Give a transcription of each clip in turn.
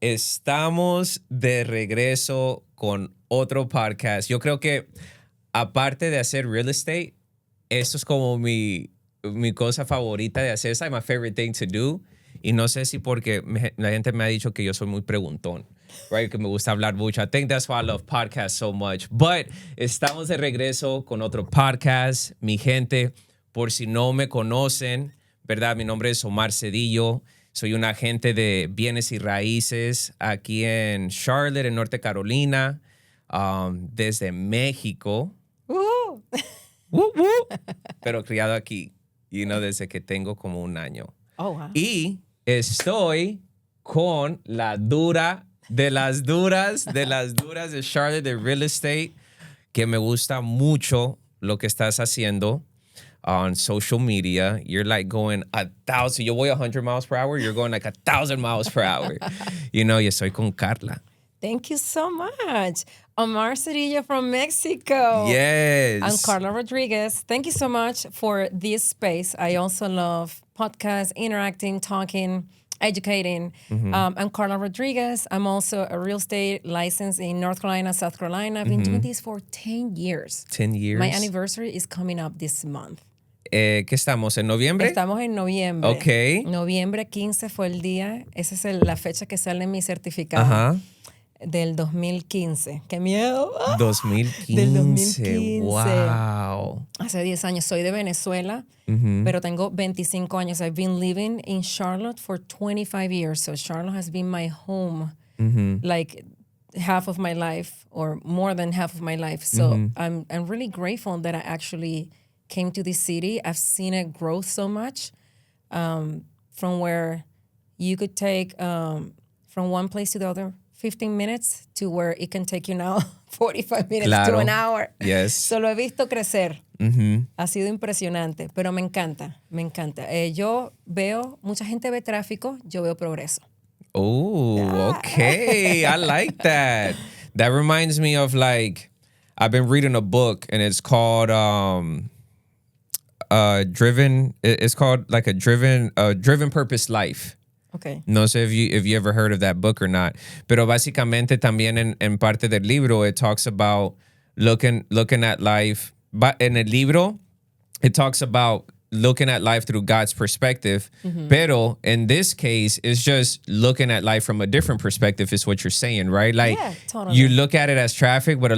Estamos de regreso con otro podcast. Yo creo que aparte de hacer real estate, esto es como mi cosa favorita de hacer. It's like my favorite thing to do. Y no sé si porque la gente me ha dicho que yo soy muy preguntón, right? Que me gusta hablar mucho. I think that's why I love podcasts so much. But estamos de regreso con otro podcast. Mi gente, por si no me conocen, ¿verdad? Mi nombre es Omar Cedillo. Soy un agente de bienes y raíces aquí en Charlotte, en Norte Carolina, desde México. Pero criado aquí, desde que tengo como un año. Oh, wow. Y estoy con la dura de las duras de Charlotte de real estate, que me gusta mucho lo que estás haciendo on social media. You're like going 1,000. Yo voy 100 miles per hour. You're going like 1,000 miles per hour. Y estoy con Carla. Thank you so much. Omar Cedillo from Mexico. Yes. I'm Carla Rodriguez. Thank you so much for this space. I also love podcasts, interacting, talking, educating. I'm Carla Rodriguez. I'm also a real estate license in North Carolina, South Carolina. I've been doing this for 10 years. 10 years. My anniversary is coming up this month. ¿Qué estamos? ¿En noviembre? Estamos en noviembre. Ok. Noviembre 15 fue el día. Esa es la fecha que sale en mi certificado. Ajá. Del 2015. ¡Qué miedo! 2015. Del 2015. Wow. Hace 10 años. Soy de Venezuela, pero tengo 25 años. I've been living in Charlotte for 25 years. So Charlotte has been my home like half of my life or more than half of my life. So I'm really grateful that I actually came to this city. I've seen it grow so much from where you could take from one place to the other 15 minutes to where it can take you now 45 minutes to an hour. Yes. Solo he visto crecer. Ha sido impresionante, pero me encanta, me encanta. Yo veo, mucha gente ve tráfico, yo veo progreso. Oh, okay. I like that. That reminds me of I've been reading a book and it's called Driven. It's called like a Driven Purpose Life. Okay. No sé if you ever heard of that book or not. Pero básicamente también en parte del libro, it talks about looking at life. But en el libro, it talks about looking at life through God's perspective. Pero in this case, it's just looking at life from a different perspective is what you're saying, right? Like Yeah, totally. you look at it as traffic, but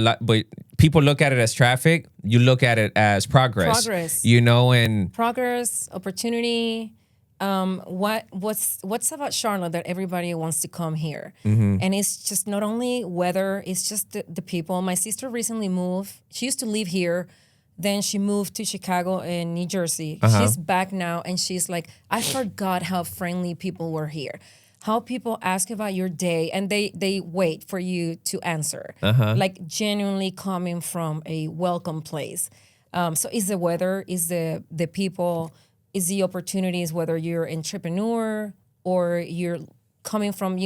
people look at it as traffic. You look at it as progress. Progress. And Progress, opportunity. What's about Charlotte that everybody wants to come here? And it's just not only weather, it's just the people. My sister recently moved. She used to live here. Then she moved to Chicago and New Jersey. She's back now, and she's like, I forgot how friendly people were here. How people ask about your day, and they wait for you to answer. Like genuinely coming from a welcome place. So it's the weather, is the people, is the opportunities, whether you're an entrepreneur or you're coming from,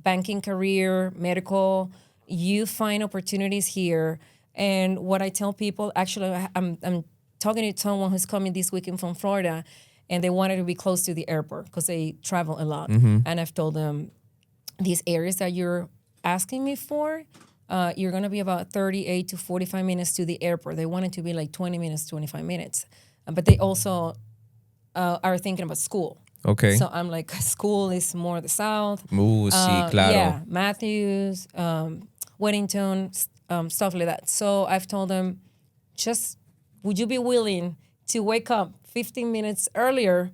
banking career, medical, you find opportunities here. And what I tell people, actually, I'm talking to someone who's coming this weekend from Florida, and they wanted to be close to the airport because they travel a lot. And I've told them, these areas that you're asking me for, you're going to be about 38 to 45 minutes to the airport. They want it to be like 20 minutes, 25 minutes. But they also are thinking about school. okay. So I'm like, school is more the south. Sí, claro. Yeah, Matthews, Weddington, stuff like that. So I've told them, would you be willing to wake up 15 minutes earlier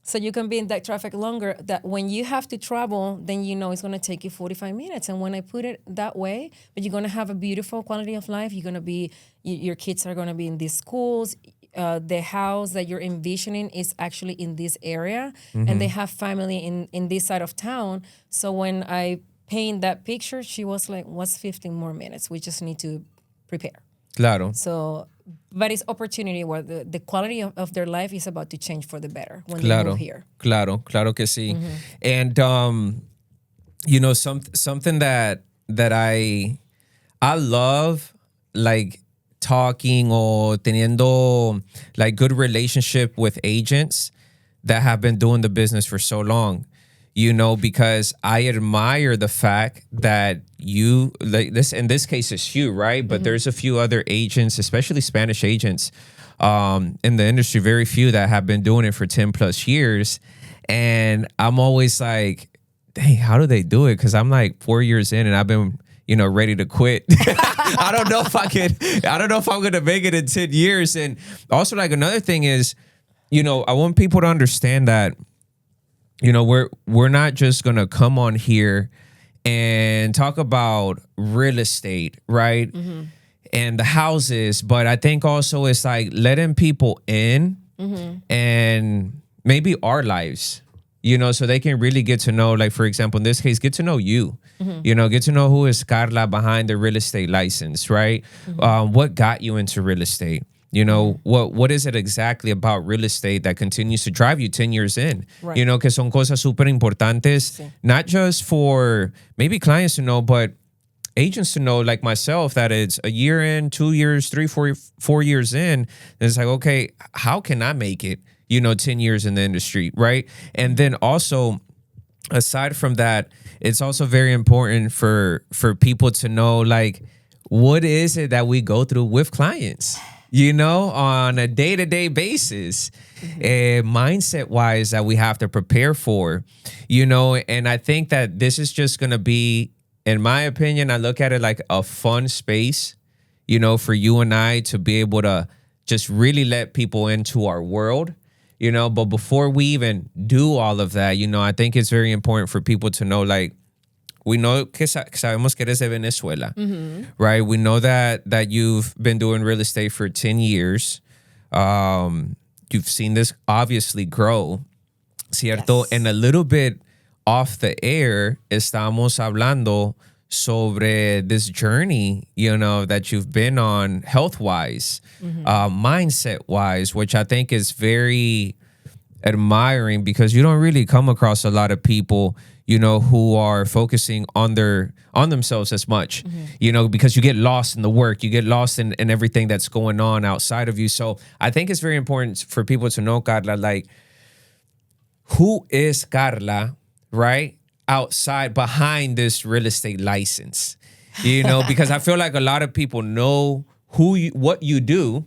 so you can be in that traffic longer, that when you have to travel, then it's going to take you 45 minutes. And when I put it that way, but you're going to have a beautiful quality of life. You're going to be, your kids are going to be in these schools. The house that you're envisioning is actually in this area, and they have family in this side of town. So when I paint that picture, she was like, what's 15 more minutes? We just need to prepare. Claro. So, but it's opportunity where the quality of their life is about to change for the better when they Claro. move here. Claro que sí. And something that I love, like talking or teniendo like good relationship with agents that have been doing the business for so long. because I admire the fact that you, like this, in this case it's you, right? But there's a few other agents, especially Spanish agents, in the industry, very few that have been doing it for 10 plus years. And I'm always like, dang, how do they do it? Because I'm like 4 years in and I've been, ready to quit. I don't know if I'm going to make it in 10 years. And also, like, another thing is, I want people to understand that, we're not just going to come on here and talk about real estate, right? And the houses. But I think also it's like letting people in and maybe our lives, so they can really get to know, like, for example, in this case, get to know you, get to know who is Carla behind the real estate license, right? What got you into real estate? What is it exactly about real estate that continues to drive you 10 years in? Right. Que son cosas súper importantes, not just for maybe clients to know, but agents to know, like myself, that it's a year in, 2 years, 3, 4 years in. And it's like, okay, how can I make it, 10 years in the industry, right? And then also, aside from that, it's also very important for people to know, like, what is it that we go through with clients? On a day-to-day basis, mindset-wise, that we have to prepare for, and I think that this is just going to be, in my opinion, I look at it like a fun space, for you and I to be able to just really let people into our world, but before we even do all of that, I think it's very important for people to know, like, we know que sabemos que eres de Venezuela, right? We know that you've been doing real estate for 10 years. You've seen this obviously grow, ¿cierto? Yes. And a little bit off the air, estamos hablando sobre this journey, that you've been on health-wise, mindset-wise, which I think is very admiring because you don't really come across a lot of people who are focusing on themselves as much, because you get lost in the work, you get lost in everything that's going on outside of you. So I think it's very important for people to know, Carla, like, who is Carla, right? Outside, behind this real estate license, because I feel like a lot of people know what you do,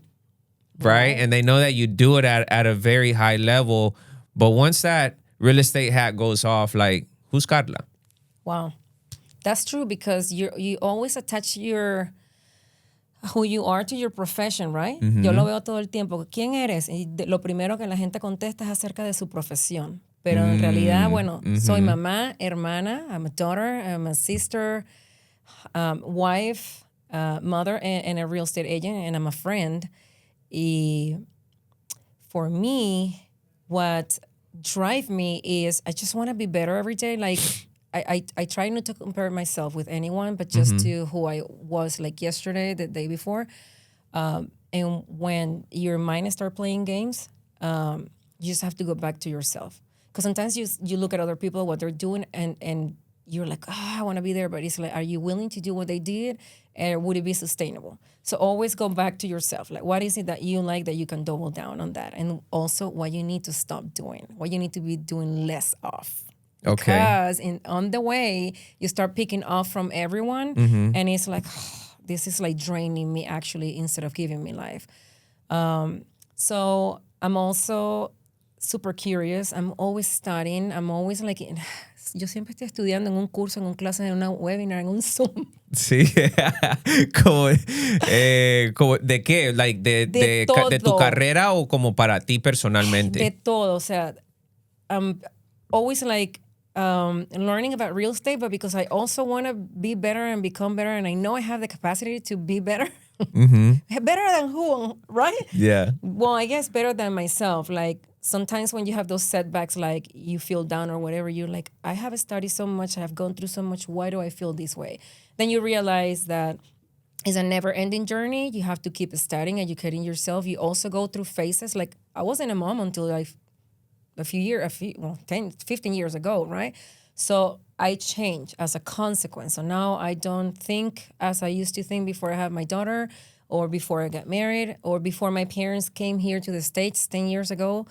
right? And they know that you do it at a very high level. But once that real estate hat goes off, like, who's Carla? Wow. That's true, because you always attach who you are to your profession, right? Yo lo veo todo el tiempo. ¿Quién eres? Y lo primero que la gente contesta es acerca de su profesión. Pero en realidad, bueno, soy mamá, hermana, I'm a daughter, I'm a sister, wife, mother, and a real estate agent, and I'm a friend. Y for me, what drive me is I just want to be better every day. Like, I try not to compare myself with anyone, but just to who I was, like, yesterday, the day before. And when your mind starts playing games, you just have to go back to yourself. Because sometimes you look at other people, what they're doing, and you're like, I want to be there. But it's like, are you willing to do what they did? And would it be sustainable? So always go back to yourself. Like, what is it that you like that you can double down on that? And also what you need to stop doing, what you need to be doing less of. Okay. Because on the way, you start picking off from everyone. And it's like, this is like draining me, actually, instead of giving me life. So I'm also super curious. I'm always studying. I'm always like, yo siempre estoy estudiando en un curso, en un clase, en una webinar, en un Zoom. Sí. como ¿de qué? Like de tu carrera o como para ti personalmente? De todo. O sea, I'm always like learning about real estate, but because I also want to be better and become better, and I know I have the capacity to be better. Better than who, right? Yeah. Well, I guess better than myself. Like, sometimes when you have those setbacks, like you feel down or whatever, you're like, I have studied so much, I have gone through so much, why do I feel this way? Then you realize that it's a never-ending journey. You have to keep studying, educating yourself. You also go through phases. Like, I wasn't a mom until 15 years ago, right? So I changed as a consequence. So now I don't think as I used to think before I had my daughter, or before I got married, or before my parents came here to the States 10 years ago.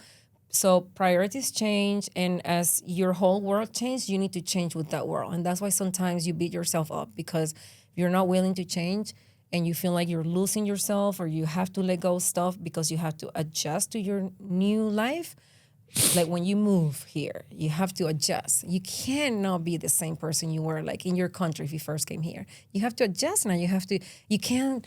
So priorities change, and as your whole world changes, you need to change with that world. And that's why sometimes you beat yourself up, because if you're not willing to change and you feel like you're losing yourself, or you have to let go of stuff because you have to adjust to your new life. Like when you move here, you have to adjust. You cannot be the same person you were like in your country if you first came here. You have to adjust now. You can't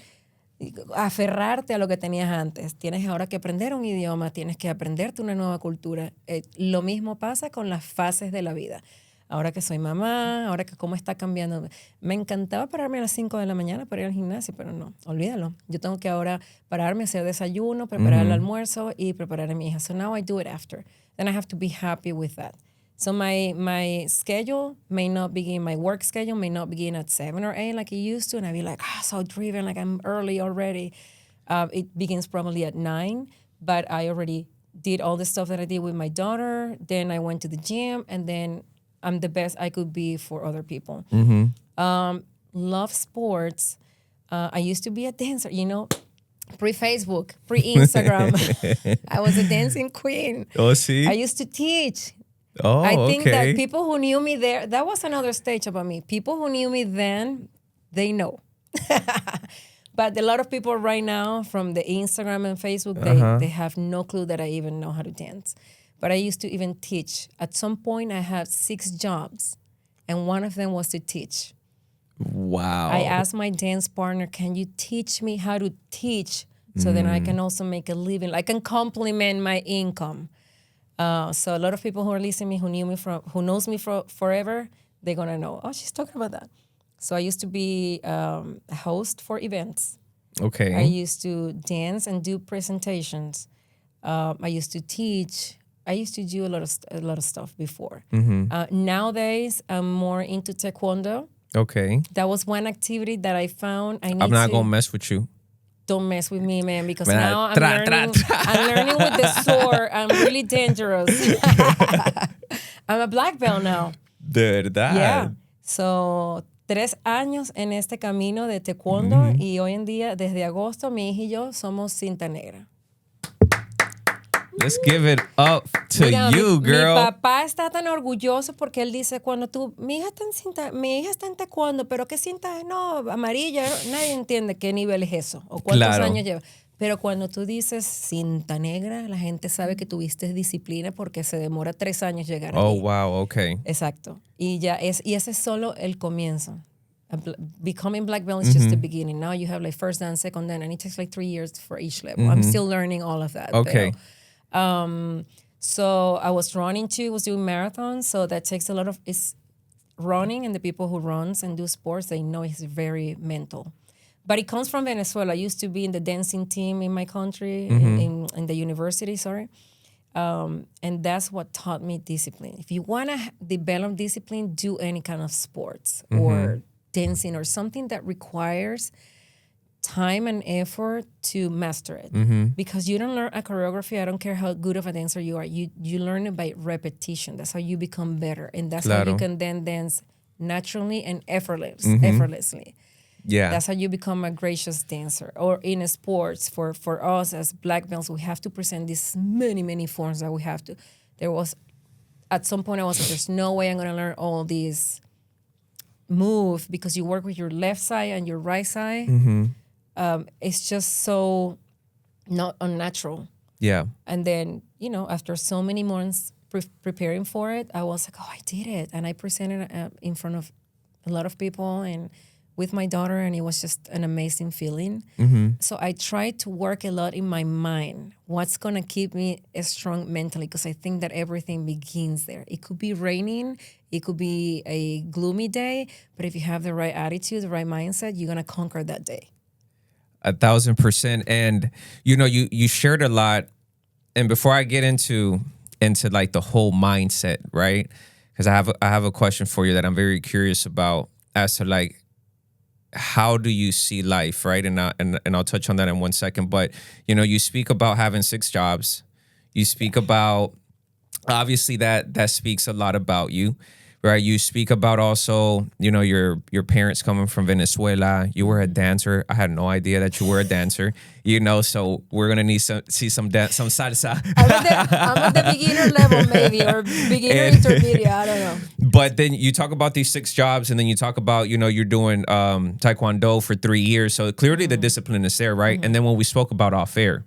aferrarte a lo que tenías antes. Tienes ahora que aprender un idioma, tienes que aprenderte una nueva cultura. Lo mismo pasa con las fases de la vida. Ahora que soy mamá, ahora que cómo está cambiando. Me encantaba pararme a las 5 de la mañana para ir al gimnasio, pero no, olvídalo. Yo tengo que ahora pararme, hacer desayuno, preparar el almuerzo y preparar a mi hija. So now I do it after. Then I have to be happy with that. So my schedule may not begin, my work schedule may not begin at 7 or 8 like it used to, and I'd be like, so driven, like I'm early already. It begins probably at 9, but I already did all the stuff that I did with my daughter. Then I went to the gym, and then I'm the best I could be for other people. Love sports. I used to be a dancer, pre-Facebook, pre-Instagram. I was a dancing queen. Oh, see? I used to teach. Oh, I think okay. that people who knew me there, that was another stage about me. People who knew me then, they know. But a lot of people right now from the Instagram and Facebook, they have no clue that I even know how to dance. But I used to even teach. At some point, I had 6 jobs, and one of them was to teach. Wow. I asked my dance partner, can you teach me how to teach so then I can also make a living? I can complement my income. So a lot of people who are listening to me, who knows me forever, they're going to know, oh, she's talking about that. So I used to be a host for events. Okay. I used to dance and do presentations. I used to teach. I used to do a lot of stuff before. Nowadays, I'm more into taekwondo. Okay. That was one activity that I found. I'm not going to mess with you. Don't mess with me, man, because Man, now I'm learning with the sword. I'm really dangerous. I'm a black belt now. De verdad. Yeah. So, 3 años en este camino de taekwondo, y hoy en día, desde agosto, mi hija y yo somos cinta negra. Let's give it up to Mira, you, girl. Mi papá está tan orgulloso porque él dice, mi hija está en taekwondo, pero ¿qué cinta es? No, amarilla. Nadie entiende qué nivel es eso o cuántos años lleva. Pero cuando tú dices cinta negra, la gente sabe que tuviste disciplina porque se demora 3 años llegar allí. Oh, wow, okay. Exacto. Y ese es solo el comienzo. Becoming black belt is just the beginning. Now you have like first dan, second dan, and it takes like 3 years for each level. I'm still learning all of that. Okay. So I was running too, was doing marathons. So that takes a lot of, it's running, and the people who runs and do sports, they know it's very mental. But it comes from Venezuela. I used to be in the dancing team in my country, in the university, sorry. And that's what taught me discipline. If you want to develop discipline, do any kind of sports or dancing or something that requires time and effort to master it. Because you don't learn a choreography, I don't care how good of a dancer you are, you learn it by repetition. That's how you become better. And that's how you can then dance naturally and effortlessly. Yeah. That's how you become a gracious dancer. Or in sports, for us as black belts, we have to present these many forms that we have to. There was, at some point I was like, there's no way I'm going to learn all these moves because you work with your left side and your right side. It's just so not unnatural. Yeah. And then, after so many months preparing for it, I was like, oh, I did it. And I presented in front of a lot of people and with my daughter, and it was just an amazing feeling. So I tried to work a lot in my mind. What's going to keep me strong mentally? Because I think that everything begins there. It could be raining. It could be a gloomy day. But if you have the right attitude, the right mindset, you're going to conquer that day. 1,000%. And, you shared a lot. And before I get into like the whole mindset, right? Because I have a question for you that I'm very curious about as to like, how do you see life, right? And I'll touch on that in 1 second. But, you speak about having 6 jobs. You speak about, obviously that speaks a lot about you. right? You speak about also, your parents coming from Venezuela. You were a dancer. I had no idea that you were a dancer, so we're going to need see some salsa. I'm at the beginner level maybe, or beginner intermediate, I don't know. But then you talk about these 6 jobs, and then you talk about, you're doing Taekwondo for 3 years. So clearly the discipline is there, right? And then when we spoke about off air,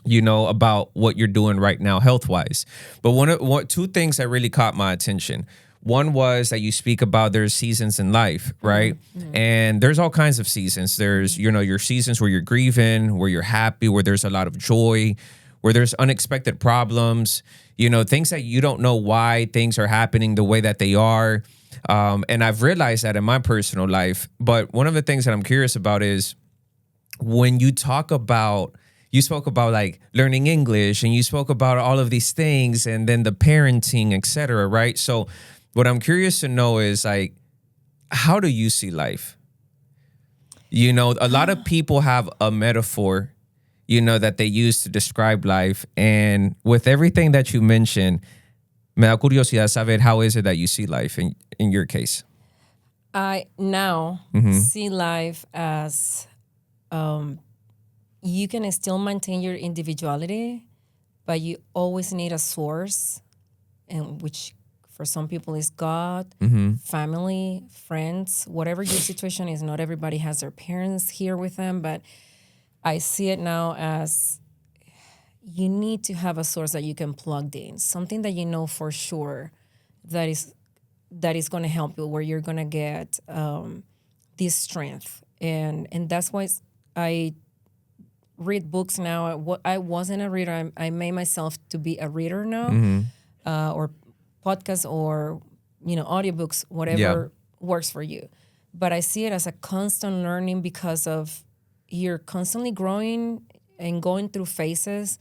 about what you're doing right now health-wise. But 2 things that really caught my attention. One was that you speak about there's seasons in life, right? And there's all kinds of seasons. There's, your seasons where you're grieving, where you're happy, where there's a lot of joy, where there's unexpected problems, things that you don't know why things are happening the way that they are. And I've realized that in my personal life. But one of the things that I'm curious about is when you spoke about like learning English, and you spoke about all of these things, and then the parenting, et cetera, right? So what I'm curious to know is, like, how do you see life? A lot of people have a metaphor, that they use to describe life. And with everything that you mentioned, me da curiosidad saber how is it that you see life in your case? I now see life as you can still maintain your individuality, but you always need a source, and which for some people is God, family, friends, whatever your situation is. Not everybody has their parents here with them, but I see it now as you need to have a source that you can plug in, something that you know for sure that is going to help you, where you're going to get this strength. And that's why I read books now. I wasn't a reader. I made myself to be a reader now, or podcasts, or audiobooks, whatever works for you. But I see it as a constant learning, because of you're constantly growing and going through phases,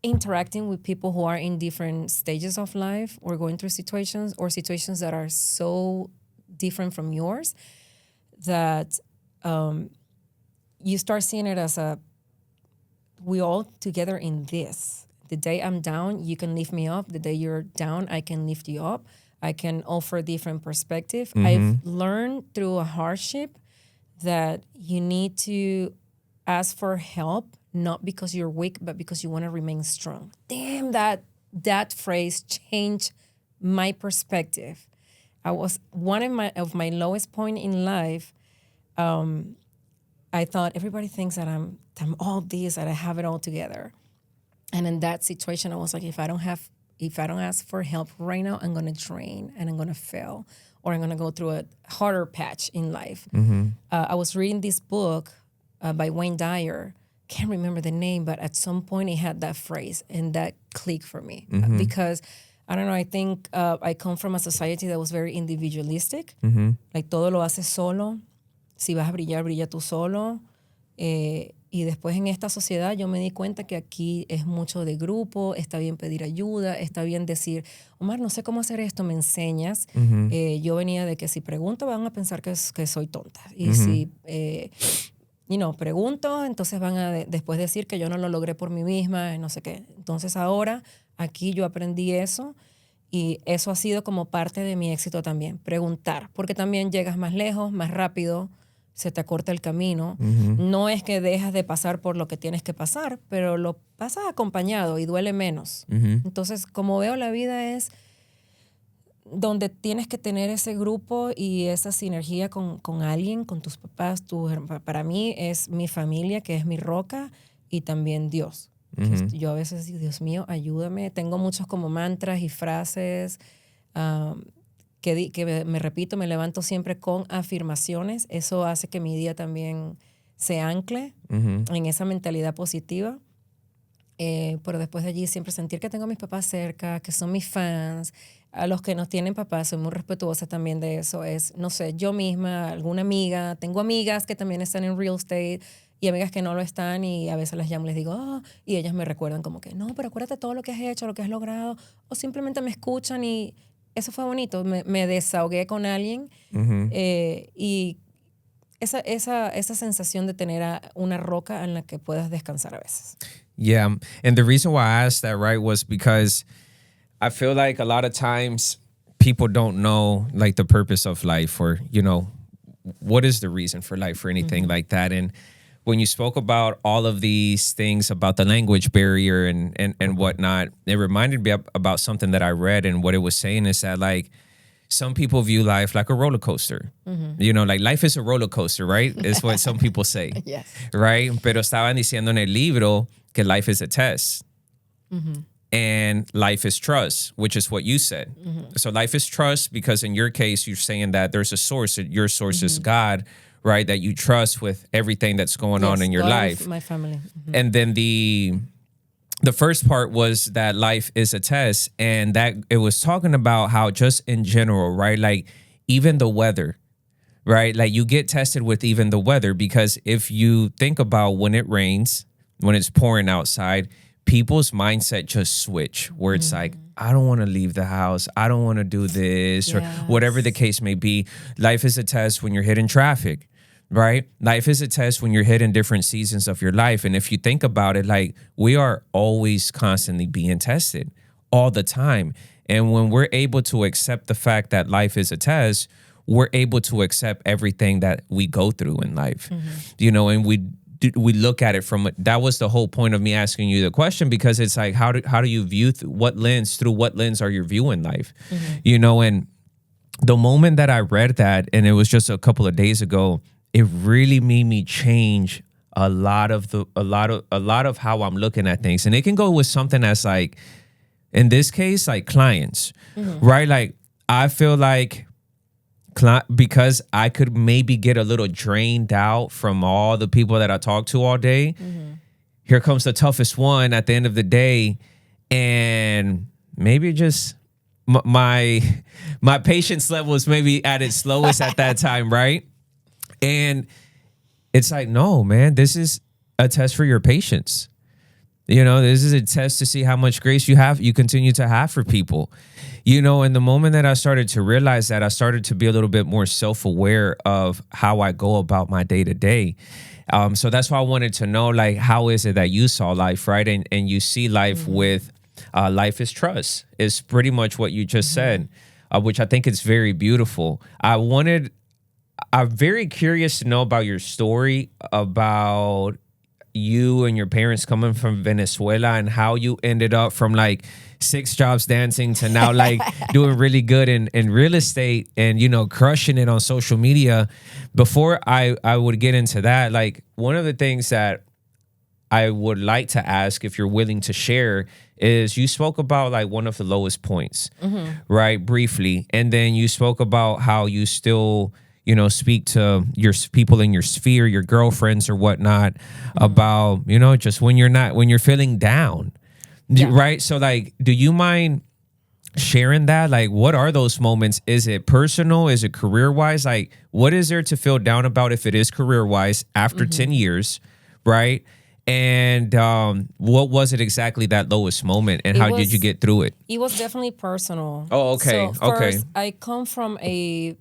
interacting with people who are in different stages of life, or going through situations that are so different from yours, that you start seeing it as we all together in this. The day I'm down, you can lift me up. The day you're down, I can lift you up. I can offer a different perspective. I've learned through a hardship that you need to ask for help, not because you're weak, but because you want to remain strong. Damn, that phrase changed my perspective. I was one of my lowest point in life. I thought everybody thinks that I'm all this, that I have it all together. And in that situation, I was like, if I don't ask for help right now, I'm gonna drain and I'm gonna fail, or I'm gonna go through a harder patch in life. I was reading this book by Wayne Dyer. Can't remember the name, but at some point it had that phrase, and that clicked for me because I don't know. I think I come from a society that was very individualistic, like todo lo haces solo. Si vas a brillar, brilla tú solo. Y después en esta sociedad yo me di cuenta que aquí es mucho de grupo, está bien pedir ayuda, está bien decir, Omar, no sé cómo hacer esto, me enseñas. Yo venía de que si pregunto van a pensar que soy tonta. Y si pregunto, entonces van a después decir que yo no lo logré por mí misma, no sé qué. Entonces ahora aquí yo aprendí eso, y eso ha sido como parte de mi éxito también, preguntar, porque también llegas más lejos, más rápido, se te acorta el camino. No es que dejas de pasar por lo que tienes que pasar, pero lo pasas acompañado y duele menos. Entonces, como veo la vida es donde tienes que tener ese grupo y esa sinergia con alguien, con tus papás. Para mí es mi familia, que es mi roca, y también Dios. Yo a veces digo, Dios mío, ayúdame. Tengo muchos como mantras y frases que me repito, me levanto siempre con afirmaciones. Eso hace que mi día también se ancle en esa mentalidad positiva. Pero después de allí siempre sentir que tengo a mis papás cerca, que son mis fans. A los que no tienen papás, soy muy respetuosa también de eso. Es, no sé, yo misma, alguna amiga. Tengo amigas que también están en real estate y amigas que no lo están, y a veces las llamo y les digo, y ellas me recuerdan como que, no, pero acuérdate todo lo que has hecho, lo que has logrado. O simplemente me escuchan, y eso fue bonito. Me desahogué con alguien y esa sensación de tener una roca en la que puedas descansar a veces. Yeah, and the reason why I asked that, right, was because I feel like a lot of times people don't know like the purpose of life, or what is the reason for life or anything like that. And when you spoke about all of these things about the language barrier and whatnot, it reminded me about something that I read, and what it was saying is that like some people view life like a roller coaster. Like life is a roller coaster, right? Is what some people say. Yes. Right? Pero estaban diciendo en el libro que life is a test. And life is trust, which is what you said. So life is trust because in your case, you're saying that there's a source. Your source is God, right? That you trust with everything that's going on in your God life. My family. And then the first part was that life is a test, and that it was talking about how just in general, right? Like even the weather, right? Like you get tested with even the weather, because if you think about when it rains, when it's pouring outside, people's mindset just switch where it's like, I don't want to leave the house. I don't want to do this or whatever the case may be. Life is a test when you're hitting traffic, right? Life is a test when you're hitting different seasons of your life. And if you think about it, like we are always constantly being tested all the time. And when we're able to accept the fact that life is a test, we're able to accept everything that we go through in life, and we look at it from, that was the whole point of me asking you the question, because it's like, how do you view, through what lens are you viewing life? And the moment that I read that, and it was just a couple of days ago, it really made me change a lot of how I'm looking at things. And it can go with something that's like, in this case, like clients, right? Like I feel like because I could maybe get a little drained out from all the people that I talk to all day. Here comes the toughest one at the end of the day. And maybe just my patience level is maybe at its lowest at that time, right? And it's like, no, man, this is a test for your patience. This is a test to see how much grace you continue to have for people. And the moment that I started to realize that, I started to be a little bit more self-aware of how I go about my day-to-day. So that's why I wanted to know, like, how is it that you saw life, right? And you see life with life is trust, is pretty much what you just said, which I think is very beautiful. I'm very curious to know about your story about you and your parents coming from Venezuela, and how you ended up from like 6 jobs dancing to now like doing really good in real estate and, crushing it on social media. Before I would get into that, like one of the things that I would like to ask, if you're willing to share, is you spoke about like one of the lowest points, right? Briefly. And then you spoke about how you still speak to your people in your sphere, your girlfriends or whatnot, about, just when you're feeling down, right? So like, do you mind sharing that? Like, what are those moments? Is it personal? Is it career-wise? Like, what is there to feel down about if it is career-wise after 10 years, right? And what was it exactly, that lowest moment, and how did you get through it? It was definitely personal. Oh, okay. So first, I come from a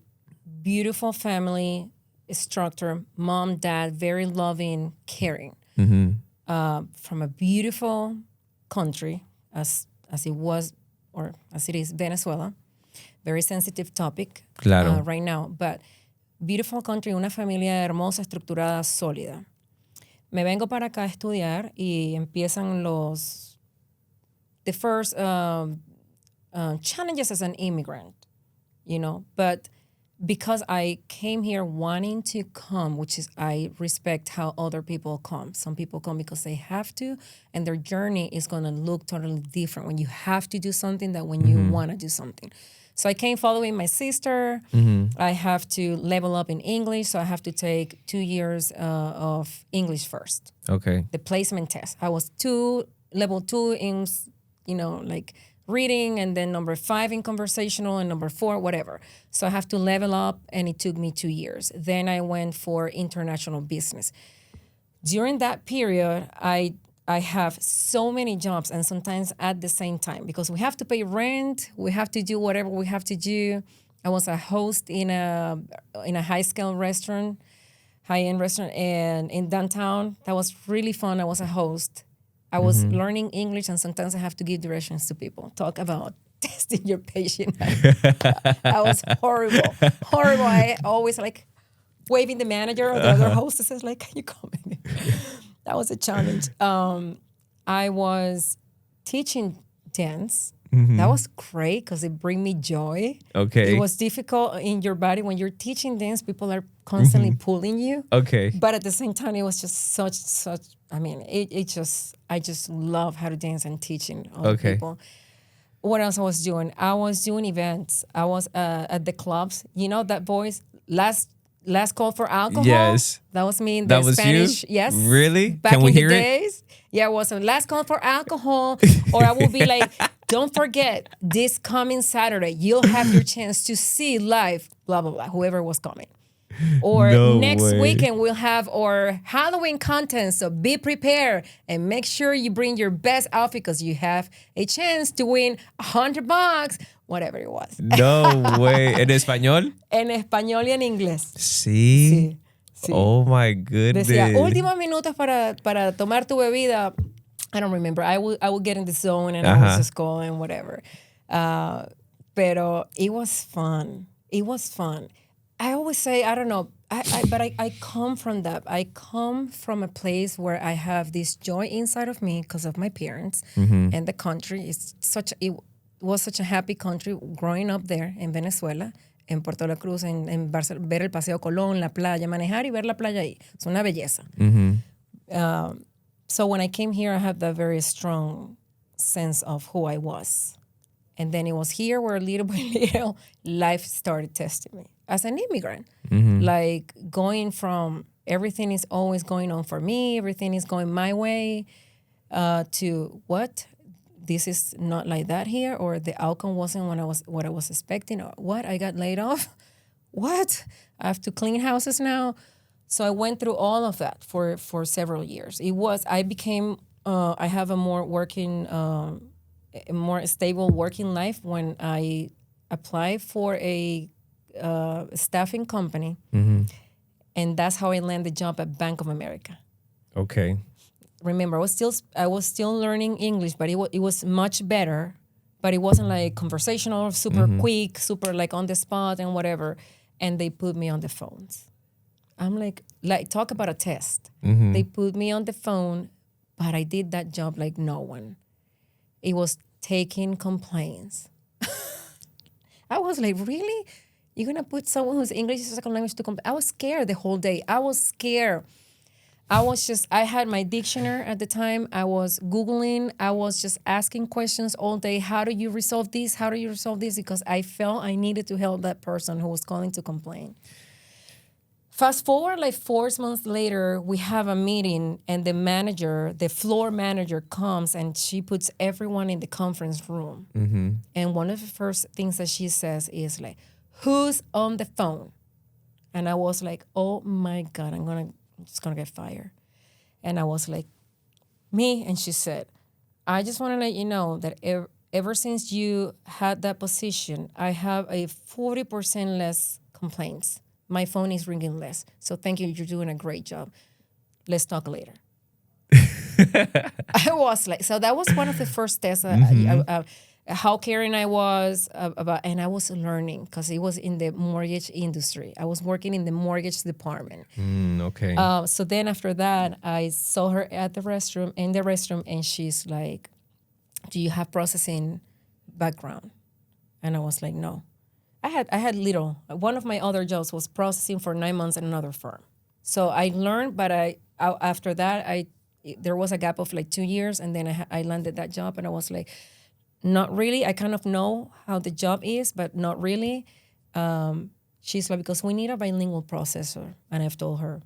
beautiful family structure, mom, dad, very loving, caring, from a beautiful country as it was, or as it is, Venezuela. Very sensitive topic right now, but beautiful country, una familia hermosa, estructurada, sólida. Me vengo para acá a estudiar y empiezan the first challenges as an immigrant, but because I came here wanting to come, which is, I respect how other people come. Some people come because they have to, and their journey is going to look totally different when you have to do something than when you want to do something. So I came following my sister. I have to level up in English, so I have to take 2 years of English first. Okay. The placement test. I was level 2 in, like reading, and then number 5 in conversational, and number 4, whatever. So I have to level up, and it took me 2 years. Then I went for international business. During that period, I have so many jobs, and sometimes at the same time, because we have to pay rent, we have to do whatever we have to do. I was a host in a high-scale restaurant, high-end restaurant, and in downtown. That was really fun. I was a host. I was learning English, and sometimes I have to give directions to people, talk about testing your patient. That was horrible. Horrible. I always like waving the manager or the other hostesses like, can you come in? That was a challenge. I was teaching dance. That was great because it bring me joy. Okay. It was difficult in your body. When you're teaching dance, people are constantly pulling you. Okay. But at the same time, it was just such, I mean, I just love how to dance and teaching other people. What else I was doing? I was doing events. I was at the clubs. You know that voice? Last call for alcohol? Yes. That was me in That the was Spanish. you? Yes. Really? Back Can we in the hear it? days. Yeah, it was a last call for alcohol. Or I will be like, don't forget, this coming Saturday, you'll have your chance to see live, blah, blah, blah, whoever was coming. Or No next way. weekend, we'll have our Halloween content. So be prepared and make sure you bring your best outfit because you have a chance to win $100, whatever it was. No way. ¿En español? En español y en inglés. Sí. Sí. Oh my goodness. Decía, últimos minutos para tomar tu bebida. I don't remember. I would get in the zone and I was just going, whatever. Pero it was fun. It was fun. I always say, I don't know, but I come from that. I come from a place where I have this joy inside of me because of my parents and the country. It was such a happy country growing up there in Venezuela, en Puerto La Cruz, en Barcelona, ver el Paseo Colón, la playa, manejar y ver la playa ahí. Es una belleza. So when I came here, I had that very strong sense of who I was. And then it was here where little by little, life started testing me as an immigrant. Like going from everything is always going on for me, everything is going my way, to what? This is not like that here, or the outcome wasn't what I was expecting, or what? I got laid off? What? I have to clean houses now? So I went through all of that for several years. I have a more stable working life when I applied for a staffing company, and that's how I landed the job at Bank of America. Okay. Remember, I was still learning English, but it was much better. But it wasn't like conversational, super quick, super like on the spot and whatever. And they put me on the phones. I'm like talk about a test. They put me on the phone, but I did that job like no one. It was taking complaints. I was like, really? You're going to put someone whose English is a second language to complain? I was scared the whole day. I was scared. I had my dictionary at the time. I was Googling. I was just asking questions all day. How do you resolve this? How do you resolve this? Because I felt I needed to help that person who was calling to complain. Fast forward like 4 months later, we have a meeting and the floor manager comes and she puts everyone in the conference room. And one of the first things that she says is like, who's on the phone? And I was like, oh my God, I'm just gonna get fired. And I was like, me? And she said, I just want to let you know that ever since you had that position, I have a 40% less complaints. My phone is ringing less. So thank you. You're doing a great job. Let's talk later. I was like, so that was one of the first tests. How caring I was about, and I was learning because it was in the mortgage industry. I was working in the mortgage department. Okay. So then after that, I saw her in the restroom, and she's like, do you have processing background? And I was like, no. I had little. One of my other jobs was processing for 9 months in another firm. So I learned, but after that, there was a gap of like 2 years, and then I landed that job, and I was like, not really. I kind of know how the job is, but not really. She's like, because we need a bilingual processor. And I've told her,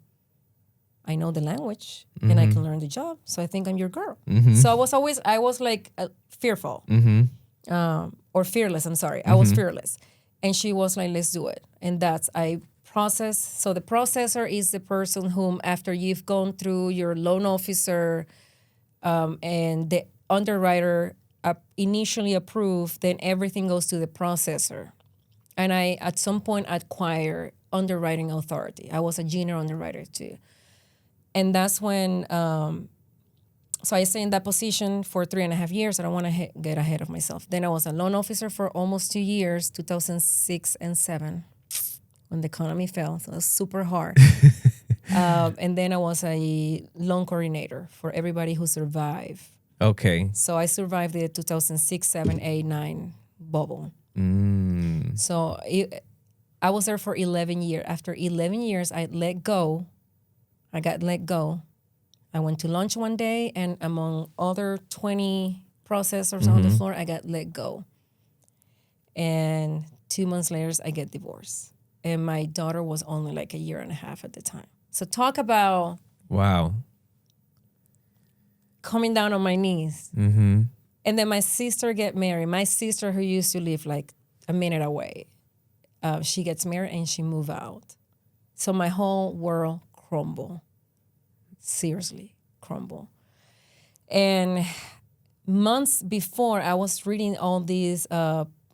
I know the language and I can learn the job. So I think I'm your girl. So I was like fearful or fearless. I'm sorry. I was fearless. And she was like, let's do it. And I process. So the processor is the person whom after you've gone through your loan officer and the underwriter initially approved, then everything goes to the processor. And I, at some point, acquired underwriting authority. I was a junior underwriter too. And that's when So I stayed in that position for 3.5 years. I don't want to get ahead of myself. Then I was a loan officer for almost 2 years, 2006 and 7, when the economy fell. So it was super hard. And then I was a loan coordinator for everybody who survived. Okay. So I survived the 2006, 7, 8, 9 bubble. So I was there for 11 years. After 11 years, I got let go. I went to lunch one day, and among other 20 processors on the floor, I got let go. And 2 months later, I get divorced. And my daughter was only like 1.5 years at the time. So talk about wow, coming down on my knees. And then my sister get married. My sister, who used to live like a minute away, she gets married and she moved out. So my whole world crumbled. Seriously, crumble. And months before, I was reading all these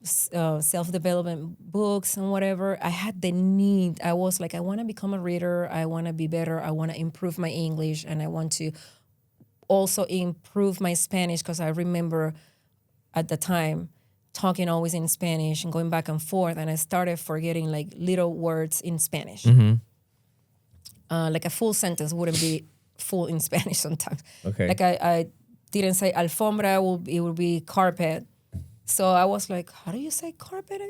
self-development books and whatever. I had the need. I was like, I want to become a reader. I want to be better. I want to improve my English, and I want to also improve my Spanish, because I remember at the time talking always in Spanish and going back and forth, and I started forgetting like little words in Spanish. Like a full sentence wouldn't be full in Spanish sometimes. Okay. Like I didn't say alfombra, it would be carpet. So I was like, how do you say carpet?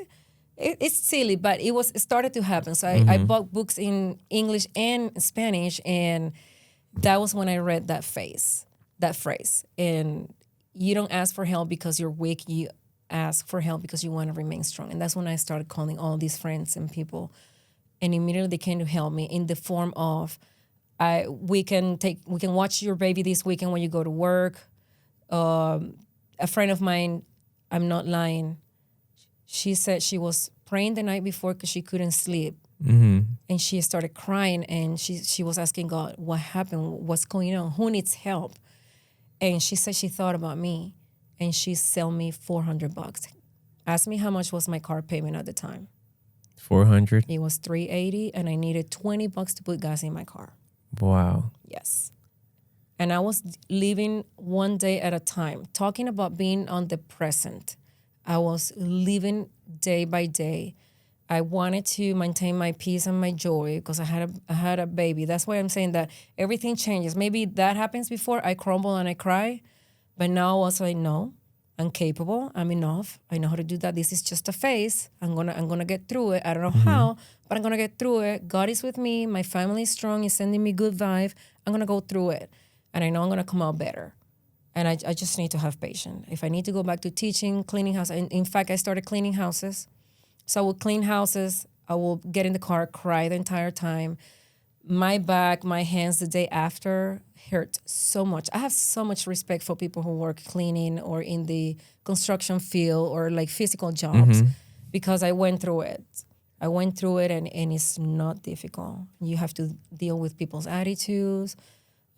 It's silly, but it started to happen. So I bought books in English and Spanish, and that was when I read that phrase. And you don't ask for help because you're weak. You ask for help because you want to remain strong. And that's when I started calling all these friends and people, and immediately they came to help me in the form of, we can watch your baby this weekend when you go to work. A friend of mine, I'm not lying, she said she was praying the night before because she couldn't sleep. And she started crying, and she was asking God, what happened? What's going on? Who needs help? And she said she thought about me, and she sent me $400. Asked me how much was my car payment at the time. 400. It was $380, and I needed $20 to put gas in my car. Wow. Yes. And I was living one day at a time, talking about being on the present. I was living day by day. I wanted to maintain my peace and my joy because I had a baby. That's why I'm saying that everything changes. Maybe that happens before, I crumble and I cry. But now I was like, no, I'm capable. I'm enough. I know how to do that. This is just a phase. I'm gonna get through it. I don't know how, but I'm gonna get through it. God is with me. My family is strong. He's sending me good vibe. I'm gonna go through it. And I know I'm gonna come out better. And I just need to have patience. If I need to go back to teaching, cleaning houses. In fact, I started cleaning houses. So I will clean houses. I will get in the car, cry the entire time. My back, my hands the day after hurt so much. I have so much respect for people who work cleaning or in the construction field or like physical jobs because I went through it. And it's not difficult. You have to deal with people's attitudes.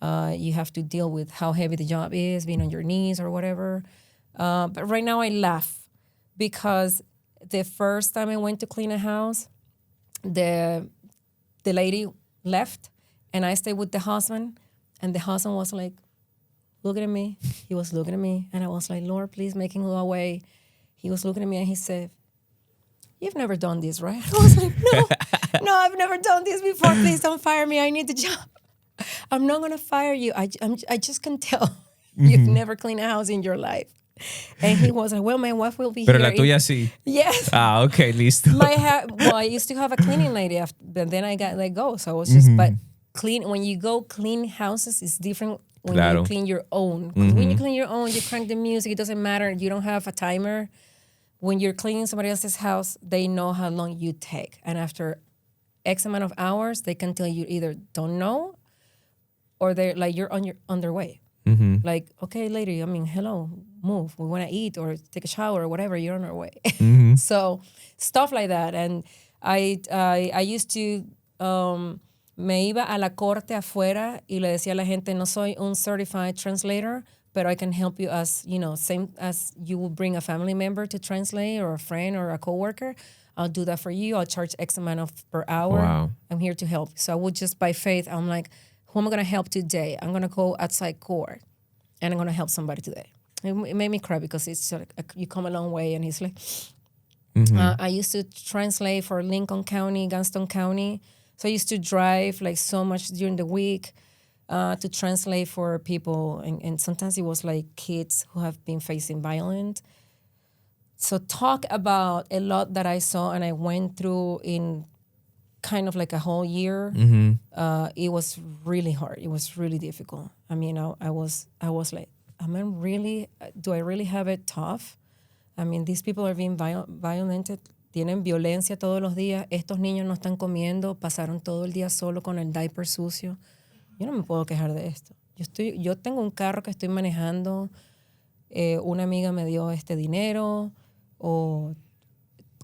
You have to deal with how heavy the job is, being on your knees or whatever. But right now I laugh because the first time I went to clean a house, the lady left and I stayed with the husband, and the husband was like looking at me. He was looking at me, and I was like, Lord, please make him go away. He was looking at me and he said, you've never done this, right? I was like, no, I've never done this before. Please don't fire me. I need the job. I'm not going to fire you. I just can tell you've never cleaned a house in your life. And he was like, well, my wife will be Pero here. la tuya sí. Yes. Ah, okay, listo. I used to have a cleaning lady, but then I got let go. So I was just, but when you go clean houses, it's different when you clean your own. When you clean your own, you crank the music, it doesn't matter. You don't have a timer. When you're cleaning somebody else's house, they know how long you take. And after X amount of hours, they can tell you either don't know or they're like, you're on their way. Like, okay, lady, hello, move. We want to eat or take a shower or whatever. You're on our way. So stuff like that. And I used to, me iba a la corte afuera y le decía a la gente, no soy un certified translator, but I can help you as, same as you would bring a family member to translate or a friend or a coworker. I'll do that for you. I'll charge X amount per hour. Wow. I'm here to help. So I would just, by faith, I'm like, who am I going to help today? I'm going to go outside court. and I'm going to help somebody today. It made me cry because it's sort of, you come a long way, and he's like, I used to translate for Lincoln County, Gaston County. So I used to drive like so much during the week to translate for people. And sometimes it was like kids who have been facing violence. So talk about a lot that I saw and I went through in kind of like a whole year. It was really hard. It was really difficult. I mean, I was like, do I really have it tough? I mean, these people are being violated. Tienen violencia todos los días. Estos niños no están comiendo. Pasaron todo el día solo con el diaper sucio. Yo no me puedo quejar de esto. Yo tengo un carro que estoy manejando. Una amiga me dio este dinero. O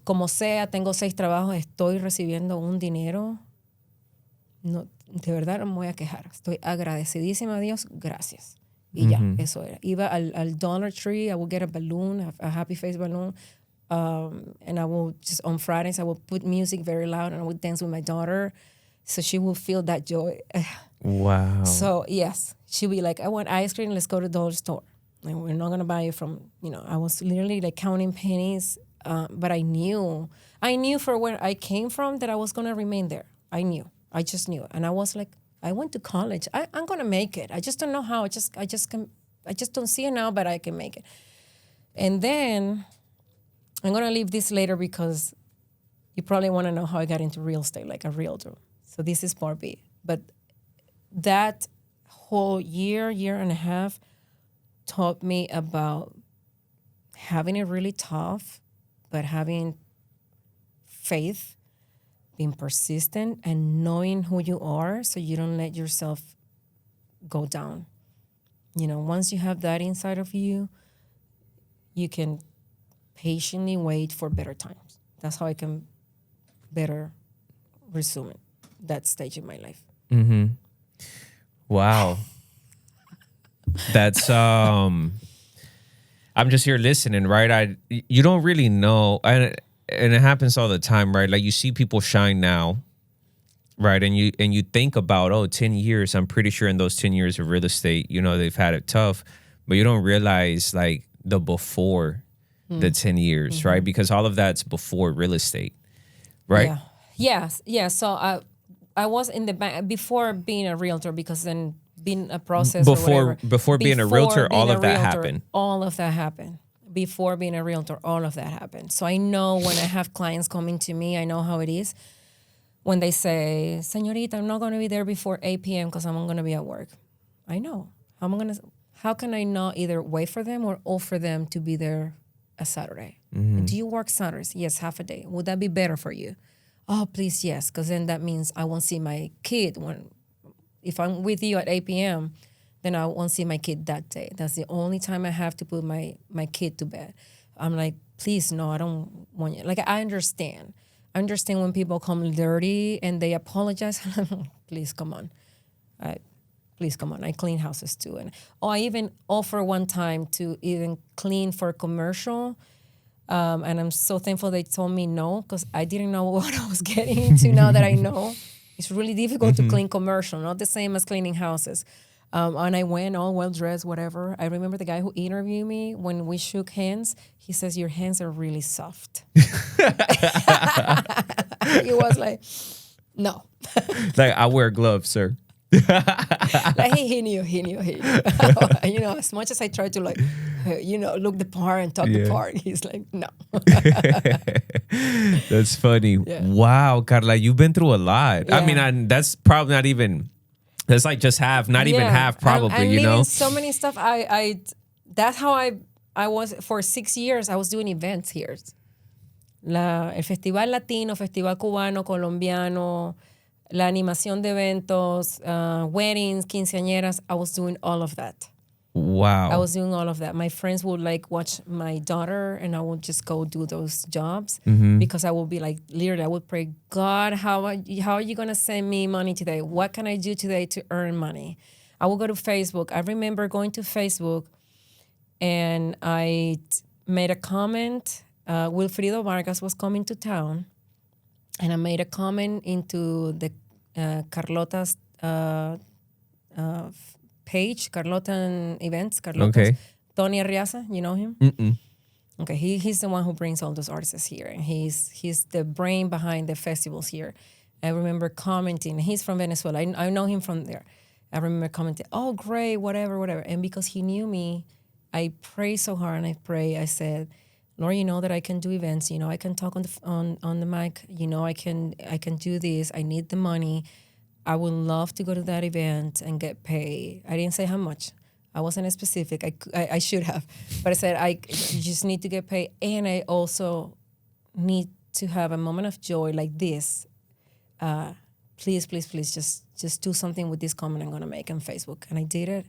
como sea, tengo 6 trabajos. Estoy recibiendo un dinero. No, de verdad no me voy a quejar. Estoy agradecidísima a Dios. Gracias. Y ya, eso era. Iba al Dollar Tree, I would get a balloon, a happy face balloon, and I will just, on Fridays, I will put music very loud and I would dance with my daughter so she will feel that joy. Wow. So, yes, she'll be like, I want ice cream, let's go to the dollar store. And we're not going to buy it from, I was literally like counting pennies, but I knew for where I came from that I was going to remain there. I just knew. And I was like, I went to college. I'm gonna make it. I just don't know how. I just don't see it now, but I can make it. And then I'm gonna leave this later because you probably want to know how I got into real estate, like a realtor. So this is part B. But that whole year and a half taught me about having it really tough, but having faith, being persistent, and knowing who you are so you don't let yourself go down. Once you have that inside of you, you can patiently wait for better times. That's how I can better resume that stage in my life. Wow. That's I'm just here listening, right? You don't really know, and it happens all the time, right? Like you see people shine now, right? And you think about, 10 years, I'm pretty sure in those 10 years of real estate, they've had it tough, but you don't realize like the before the 10 years, right? Because all of that's before real estate, right? Yeah. So I was in the bank before being a realtor, because then being a process before being a realtor, all of that happened. All of that happened. Before being a realtor, all of that happened. So I know when I have clients coming to me, I know how it is. When they say, Señorita, I'm not going to be there before 8 p.m. because I'm going to be at work. I know. How can I not either wait for them or offer them to be there a Saturday? Do you work Saturdays? Yes, half a day. Would that be better for you? Oh, please, yes, because then that means I won't see my kid. If I'm with you at 8 p.m., then I won't see my kid that day. That's the only time I have to put my kid to bed. I'm like, please, no, I don't want you. Like, I understand. I understand when people come dirty and they apologize. Please, come on. Please, come on. I clean houses too. And I even offer one time to even clean for commercial. And I'm so thankful they told me no, because I didn't know what I was getting into. Now that I know, it's really difficult to clean commercial, not the same as cleaning houses. And I went all well-dressed, whatever. I remember the guy who interviewed me, when we shook hands, he says, your hands are really soft. He was like, no. Like, I wear gloves, sir. Like he knew. As much as I tried to look the part and talk the part, he's like, no. That's funny. Yeah. Wow, Carla, you've been through a lot. Yeah. I mean, that's probably not even... That's like just half, not even half, probably, I'm so many stuff. That's how I was for 6 years. I was doing events here. El Festival Latino, Festival Cubano, Colombiano, la animación de eventos, weddings, quinceañeras. I was doing all of that. Wow. I was doing all of that. My friends would watch my daughter, and I would just go do those jobs because I would be literally, I would pray, God, how are you going to send me money today? What can I do today to earn money? I would go to Facebook. I remember going to Facebook, and I made a comment. Wilfrido Vargas was coming to town, and I made a comment into the Carlota's page, Carlota and Events, Carlota. Okay. Tony Arriaza, you know him? Mm-mm. Okay, he's the one who brings all those artists here, and he's the brain behind the festivals here. I remember commenting. He's from Venezuela. I know him from there. I remember commenting, "Oh, great, whatever." And because he knew me, I prayed so hard, and I said, "Lord, you know that I can do events. You know, I can talk on the mic. You know, I can do this. I need the money. I would love to go to that event and get paid." I didn't say how much. I wasn't specific. I should have, but I said you just need to get paid, and I also need to have a moment of joy like this. Please, just do something with this comment I'm gonna make on Facebook. And I did it.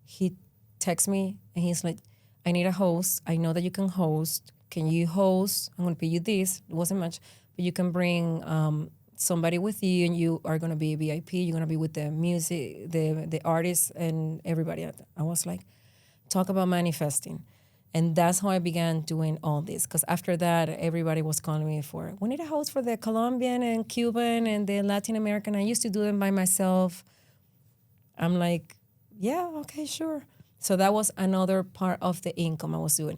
He texted me and he's like, "I need a host. I know that you can host. Can you host? I'm gonna pay you this." It wasn't much, but you can bring somebody with you, and you are gonna be VIP. You're gonna be with the music, the artists, and everybody. I was like, talk about manifesting. And that's how I began doing all this. Because after that, everybody was calling me we need a host for the Colombian and Cuban and the Latin American. I used to do them by myself. I'm like, yeah, okay, sure. So that was another part of the income I was doing.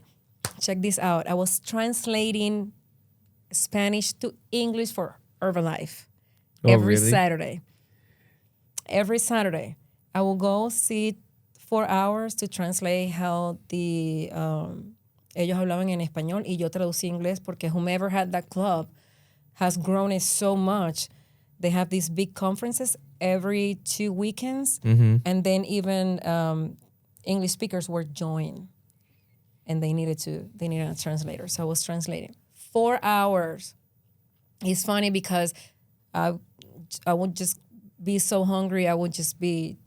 Check this out. I was translating Spanish to English for Herbalife every Saturday. Every Saturday. I will go sit 4 hours to translate how ellos hablaban en español y yo traducí inglés, porque whomever had that club has grown it so much. They have these big conferences every 2 weekends, and then even English speakers were joining, and they needed a translator. So I was translating 4 hours. It's funny because I would just be so hungry. I would just be.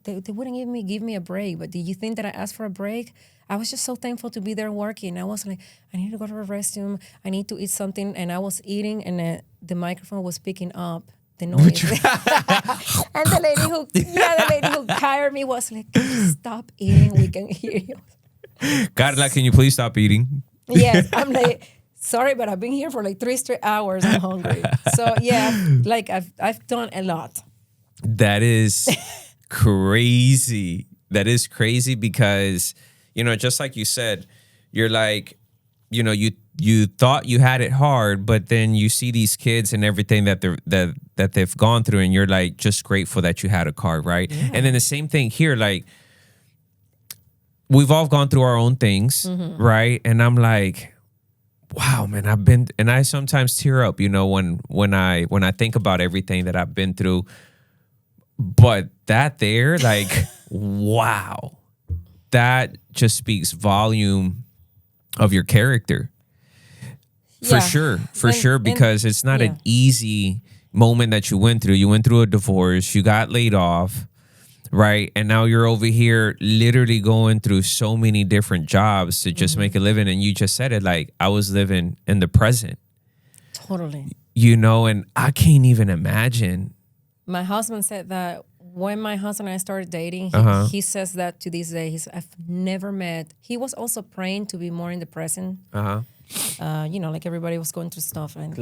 They wouldn't give me a break. But did you think that I asked for a break? I was just so thankful to be there working. I was like, I need to go to the restroom. I need to eat something. And I was eating, and the microphone was picking up the noise. And the lady who hired me was like, "Can you stop eating? We can hear you." Carla, can you please stop eating? Yes, I'm like, sorry, but I've been here for like 3 straight hours. I'm hungry. So yeah, like I've done a lot. That is crazy. That is crazy because, just like you said, you're like, you thought you had it hard, but then you see these kids and everything that they've gone through, and you're like just grateful that you had a car, right? Yeah. And then the same thing here, like we've all gone through our own things, right? And I'm like, wow, man, and I sometimes tear up, when I think about everything that I've been through. But that there, like, wow, that just speaks volume of your character. For sure, because it's not an easy moment that you went through. You went through a divorce, you got laid off, right? And now you're over here literally going through so many different jobs to just make a living. And you just said it, like, I was living in the present. Totally. And I can't even imagine. My husband said that when my husband and I started dating, he says that to this day. I've never met. He was also praying to be more in the present. Like everybody was going through stuff. And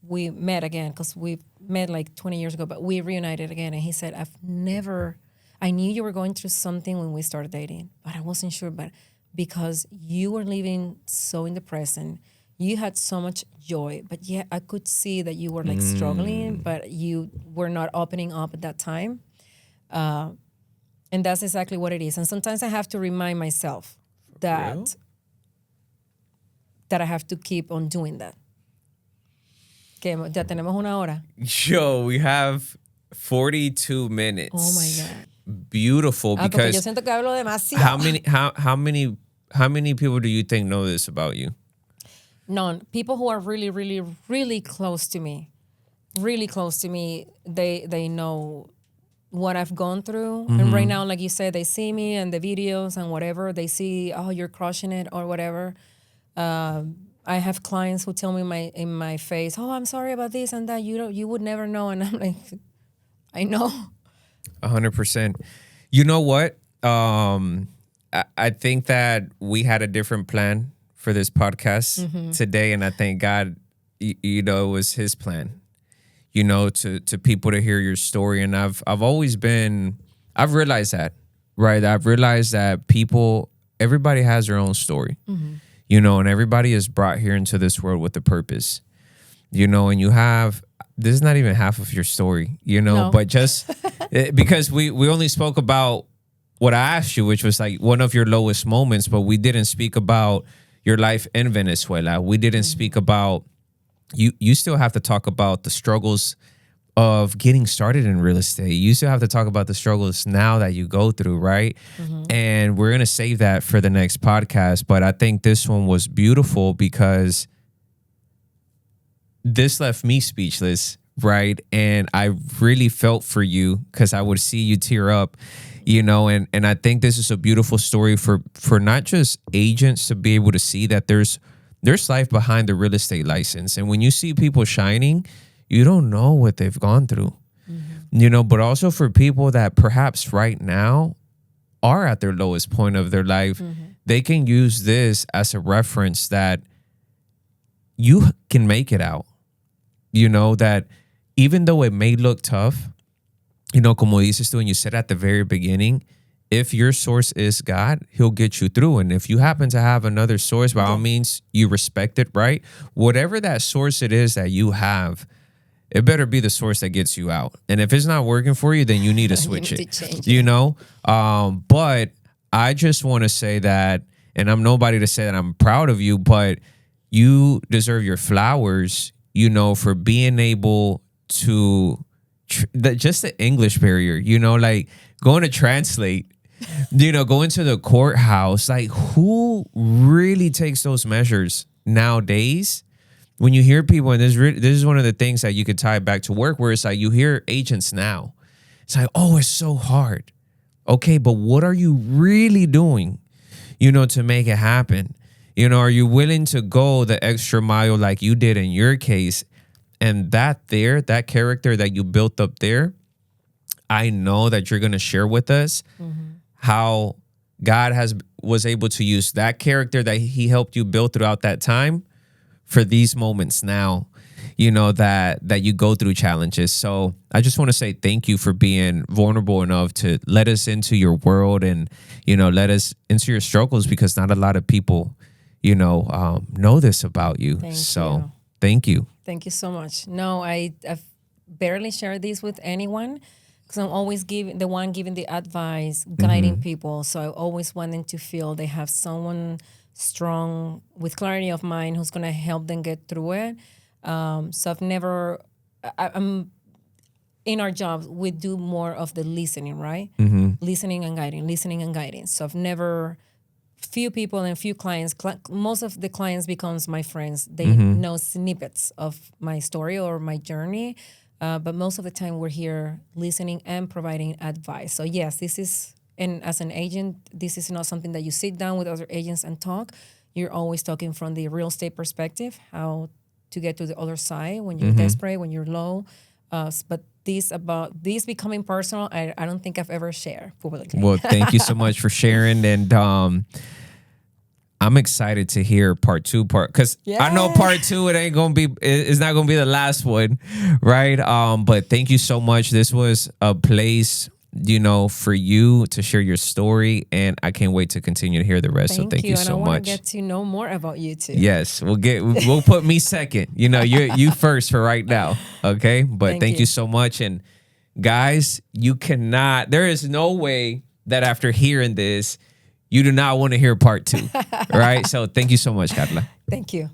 we met again, because we met like 20 years ago, but we reunited again. And he said, I knew you were going through something when we started dating, but I wasn't sure. But because you were living so in the present, you had so much joy, but yeah, I could see that you were like struggling, but you were not opening up at that time. And that's exactly what it is. And sometimes I have to remind myself that I have to keep on doing that. Que ya tenemos 1 hora. Yo, we have 42 minutes. Oh my God. Beautiful, because yo siento que hablo demasiado. how many people do you think know this about you? None. People who are really, really, really close to me, they know what I've gone through. And right now, like you said, they see me and the videos and whatever. They see, oh, you're crushing it or whatever. I have clients who tell me in my face, oh, I'm sorry about this and that. You would never know. And I'm like, I know. 100%. You know what? I think that we had a different plan for this podcast today, and I thank God, it was his plan. to people to hear your story. And I've realized that, right? I've realized that everybody has their own story, and everybody is brought here into this world with a purpose, and this is not even half of your story, No. but just because we only spoke about what I asked you, which was like one of your lowest moments, but we didn't speak about your life in Venezuela. We didn't speak about, you still have to talk about the struggles of getting started in real estate. You still have to talk about the struggles now that you go through, right? And we're going to save that for the next podcast. But I think this one was beautiful because this left me speechless, right? And I really felt for you because I would see you tear up, and I think this is a beautiful story for not just agents to be able to see that there's life behind the real estate license. And when you see people shining, you don't know what they've gone through, but also for people that perhaps right now are at their lowest point of their life, they can use this as a reference that you can make it out, that even though it may look tough, como dices tú, and you said at the very beginning, if your source is God, he'll get you through. And if you happen to have another source, by all means, you respect it, right? Whatever that source it is that you have, it better be the source that gets you out. And if it's not working for you, then you need to switch But I just want to say that, and I'm nobody to say that I'm proud of you, but you deserve your flowers, for being able to, just the English barrier, like going to translate, going to the courthouse, like who really takes those measures nowadays? When you hear people, and this is one of the things that you could tie back to work, where it's like you hear agents now. It's like, oh, it's so hard. Okay, but what are you really doing, to make it happen? Are you willing to go the extra mile like you did in your case? And that character that you built up there, I know that you're going to share with us how God was able to use that character that he helped you build throughout that time for these moments now, that you go through challenges. So I just want to say thank you for being vulnerable enough to let us into your world and, let us into your struggles, because not a lot of people, know this about you. Thank you. Thank you so much. No, I've barely shared this with anyone because I'm always giving the advice, guiding people. So I always want them to feel they have someone strong with clarity of mind who's going to help them get through it. So I'm in our jobs, we do more of the listening, right? Listening and guiding. So I've never, few people and few clients, most of the clients becomes my friends. They know snippets of my story or my journey. But most of the time we're here listening and providing advice. So yes, and as an agent, this is not something that you sit down with other agents and talk. You're always talking from the real estate perspective, how to get to the other side when you're desperate, when you're low. But this becoming personal, I don't think I've ever shared publicly. Well, thank you so much for sharing. And I'm excited to hear part two, because I know part two, it's not gonna be the last one, right? But thank you so much. This was a place, for you to share your story, and I can't wait to continue to hear the rest. So thank you so much. And I want to get to know more about you too. Yes, we'll put me second. You first for right now, okay? But thank you so much. And guys, there is no way that after hearing this, you do not want to hear part two, right? So thank you so much, Carla. Thank you.